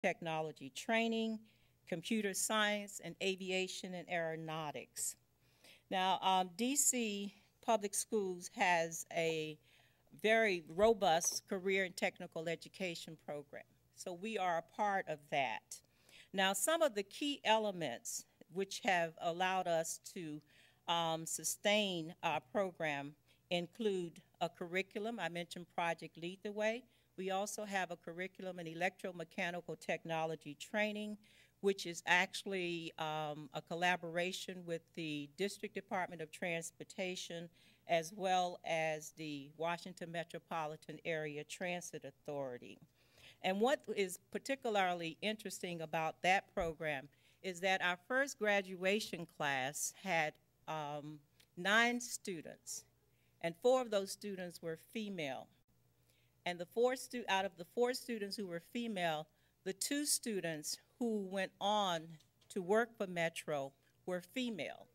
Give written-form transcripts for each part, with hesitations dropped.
technology training, computer science, and aviation and aeronautics. Now, DC Public Schools has a very robust career and technical education program. So we are a part of that. Now, some of the key elements which have allowed us to sustain our program include a curriculum. I mentioned Project Lead the Way. We also have a curriculum in electromechanical technology training, which is actually a collaboration with the District Department of Transportation as well as the Washington Metropolitan Area Transit Authority. And what is particularly interesting about that program is that our first graduation class had 9 students, and 4 of those students were female. And out of the 4 students who were female, the 2 students who went on to work for Metro were female.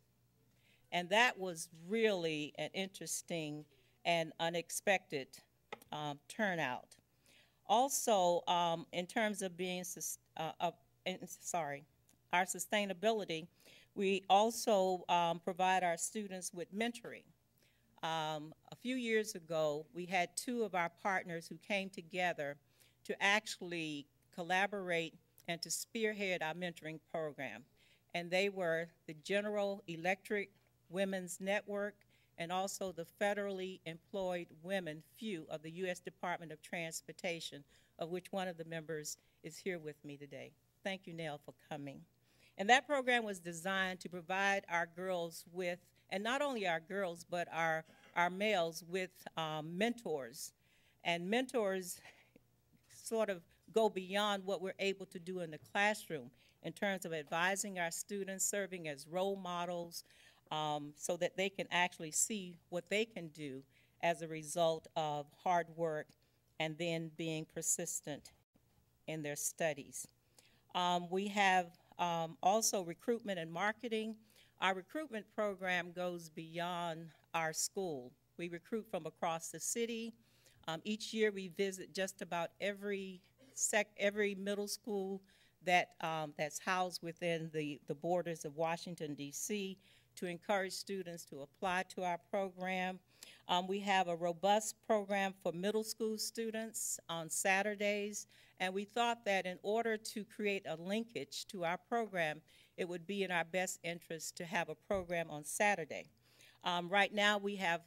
And that was really an interesting and unexpected turnout. Also, in terms of being, our sustainability, we also provide our students with mentoring. A few years ago, we had 2 of our partners who came together to actually collaborate and to spearhead our mentoring program. And they were the General Electric Women's Network and also the Federally Employed Women, FEW, of the U.S. Department of Transportation, of which one of the members is here with me today. Thank you, Nell, for coming. And that program was designed to provide our girls with, and not only our girls, but our males with mentors. And mentors sort of go beyond what we're able to do in the classroom in terms of advising our students, serving as role models, so that they can actually see what they can do as a result of hard work and then being persistent in their studies. We have also recruitment and marketing. Our recruitment program goes beyond our school. We recruit from across the city. Each year we visit just about every middle school that's housed within the borders of Washington, D.C., to encourage students to apply to our program. We have a robust program for middle school students on Saturdays, and we thought that in order to create a linkage to our program, it would be in our best interest to have a program on Saturday. Right now we have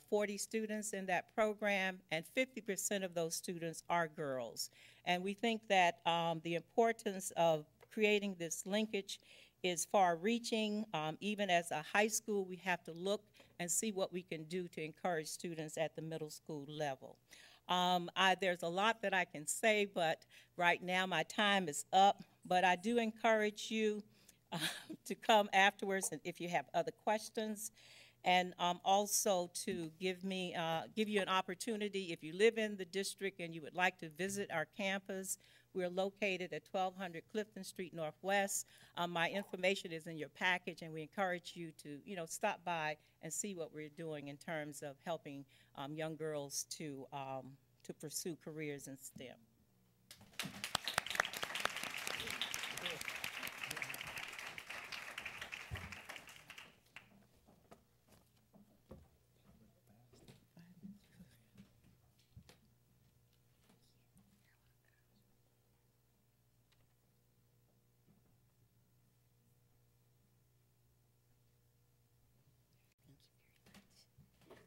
40 students in that program, and 50% of those students are girls. And we think that the importance of creating this linkage is far-reaching. Even as a high school, we have to look and see what we can do to encourage students at the middle school level. There's a lot that I can say, but right now my time is up. But I do encourage you to come afterwards and if you have other questions, and also to give you an opportunity if you live in the district and you would like to visit our campus. We're located at 1200 Clifton Street Northwest. My information is in your package, and we encourage you to, stop by and see what we're doing in terms of helping young girls to pursue careers in STEM.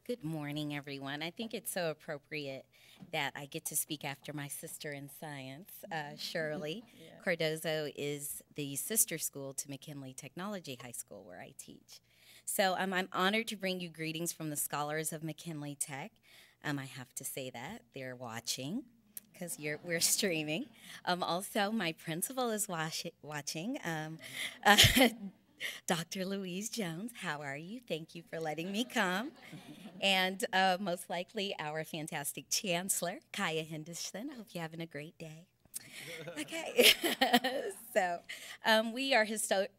Good morning, everyone. I think it's so appropriate that I get to speak after my sister in science, Shirley. Yeah. Cardozo is the sister school to McKinley Technology High School, where I teach. So I'm honored to bring you greetings from the scholars of McKinley Tech. I have to say that. They're watching because we're streaming. Also, my principal is watching. Dr. Louise Jones, how are you? Thank you for letting me come. And most likely our fantastic chancellor, Kaya Henderson. I hope you're having a great day. Okay. So we are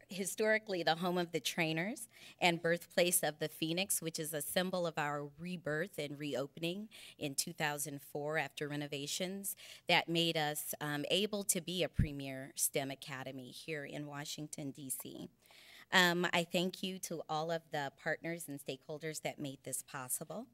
historically the home of the trainers and birthplace of the Phoenix, which is a symbol of our rebirth and reopening in 2004 after renovations that made us able to be a premier STEM academy here in Washington, D.C. I thank you to all of the partners and stakeholders that made this possible.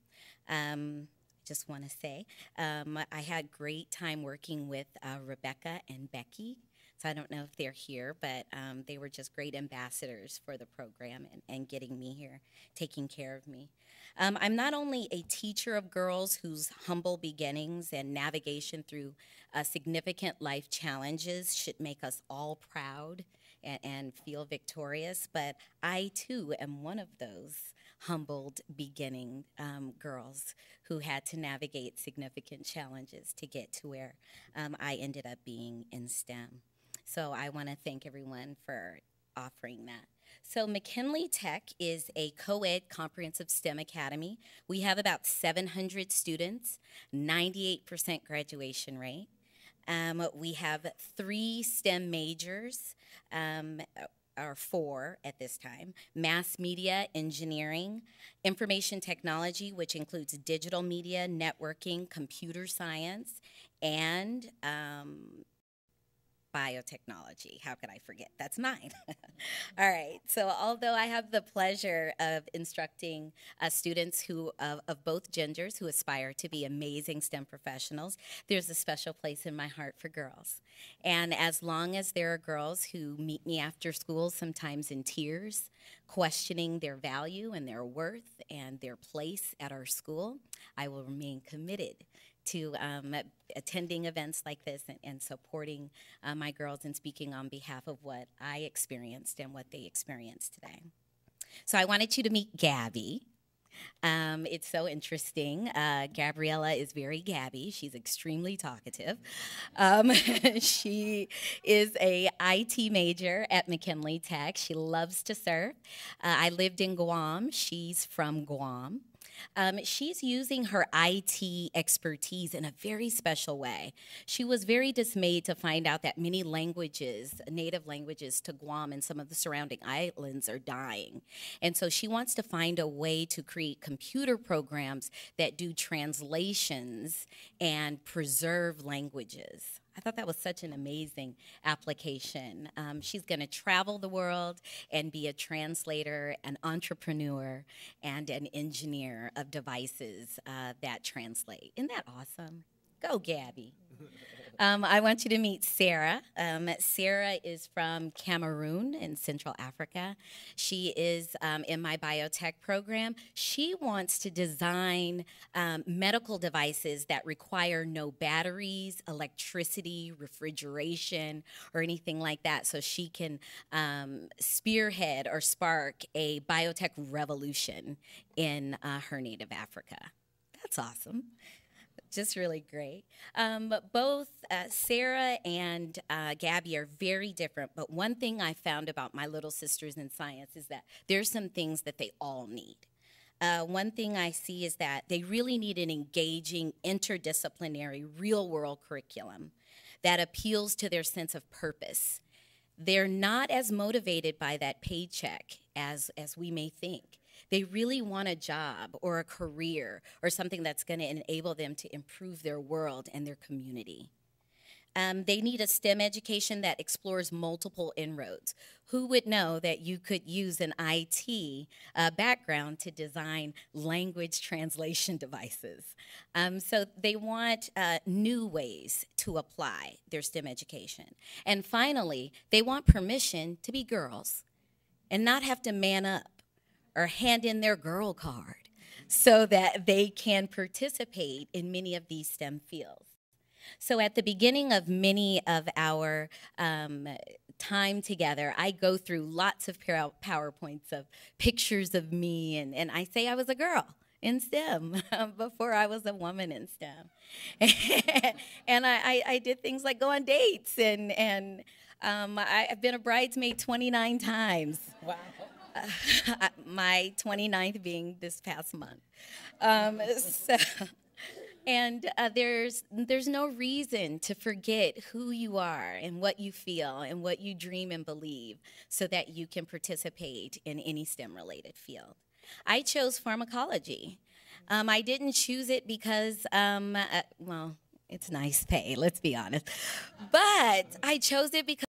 Just want to say I had great time working with Rebecca and Becky. So I don't know if they're here, but they were just great ambassadors for the program and getting me here, taking care of me. I'm not only a teacher of girls whose humble beginnings and navigation through significant life challenges should make us all proud and feel victorious, but I too am one of those humbled beginning girls who had to navigate significant challenges to get to where I ended up being in STEM. So I want to thank everyone for offering that. So McKinley Tech is a co-ed comprehensive STEM academy. We have about 700 students, 98% graduation rate. We have 3 STEM majors, or 4 at this time: mass media, engineering, information technology, which includes digital media, networking, computer science, and biotechnology. How could I forget? That's mine. All right. So although I have the pleasure of instructing students who of both genders who aspire to be amazing STEM professionals, there's a special place in my heart for girls. And as long as there are girls who meet me after school, sometimes in tears, questioning their value and their worth and their place at our school, I will remain committed to attending events like this and supporting my girls and speaking on behalf of what I experienced and what they experienced today. So I wanted you to meet Gabby. It's so interesting. Gabriella is very Gabby. She's extremely talkative. She is a IT major at McKinley Tech. She loves to surf. I lived in Guam. She's from Guam. She's using her IT expertise in a very special way. She was very dismayed to find out that many languages, native languages to Guam and some of the surrounding islands, are dying. And so she wants to find a way to create computer programs that do translations and preserve languages. I thought that was such an amazing application. She's going to travel the world and be a translator, an entrepreneur, and an engineer of devices that translate. Isn't that awesome? Go, Gabby. I want you to meet Sarah. Sarah is from Cameroon in Central Africa. She is in my biotech program. She wants to design medical devices that require no batteries, electricity, refrigeration, or anything like that, so she can spearhead or spark a biotech revolution in her native Africa. That's awesome. Just really great. Both Sarah and Gabby are very different, but one thing I found about my little sisters in science is that there's some things that they all need. One thing I see is that they really need an engaging, interdisciplinary, real-world curriculum that appeals to their sense of purpose. They're not as motivated by that paycheck as we may think. They really want a job or a career or something that's going to enable them to improve their world and their community. They need a STEM education that explores multiple inroads. Who would know that you could use an IT background to design language translation devices? So they want new ways to apply their STEM education. And finally, they want permission to be girls and not have to man up or hand in their girl card so that they can participate in many of these STEM fields. So at the beginning of many of our time together, I go through lots of PowerPoints of pictures of me, and I say I was a girl in STEM before I was a woman in STEM. And I did things like go on dates, and I've been a bridesmaid 29 times. Wow. My 29th being this past month. And there's no reason to forget who you are and what you feel and what you dream and believe so that you can participate in any STEM-related field. I chose pharmacology. I didn't choose it because, well, it's nice pay, let's be honest. But I chose it because